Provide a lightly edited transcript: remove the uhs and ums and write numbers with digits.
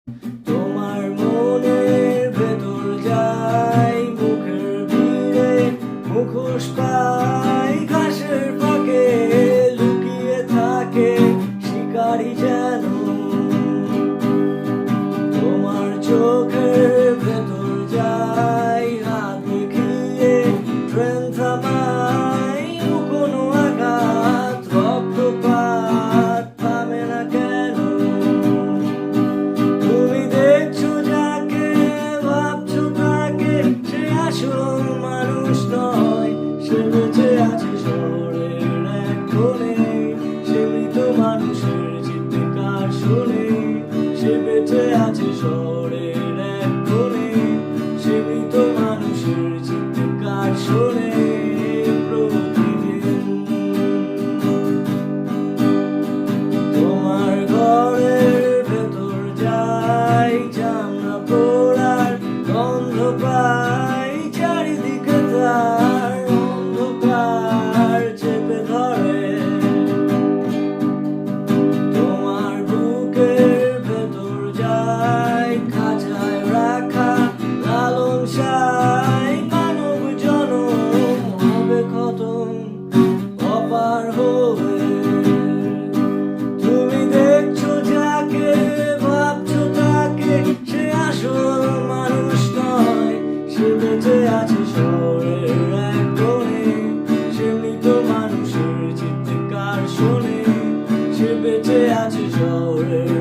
তোমার মনের ভেতর যাই, মুখের ভিড়ে মুখোশ পাই, ঘাসের ফাঁকে লুকিয়ে থাকে শিকারি যেন। তোমার চোখের ভেতর যাই, হাত দেখিয়ে ট্রেন থামাই, কোনো আঘাত রক্তপাত থামে না কেন। তুমি দেখছো যাকে, ভাবছো তাকে, সে আসল মানুষ নয়, সে বেঁচে আছে শহরের এক কোণে, সে মৃত মানুষের চিৎকার শুনে। সে বেঁচে আছে শহরের এক কোণে, সে মৃত মানুষের চিৎকার শুনে প্রতিদিন। তোমার ঘরের ভেতর যাই, জানলা পোড়ার গন্ধ পাই, চারিদিকে তার অন্ধকার চেপে ধরে। তোমার বুকের ভেতর যাই, খাঁচায় রাখা লালন সাই, মানব জনম হবে খতম অপার হয়ে। তুমি দেখছো যাকে, ভাবছো তাকে, সে আসল মানুষ নয়, সে বেঁচে আছে শহরের এক কোণে, সে মৃত মানুষের চিৎকার শুনে। সে বেঁচে আছে শহরের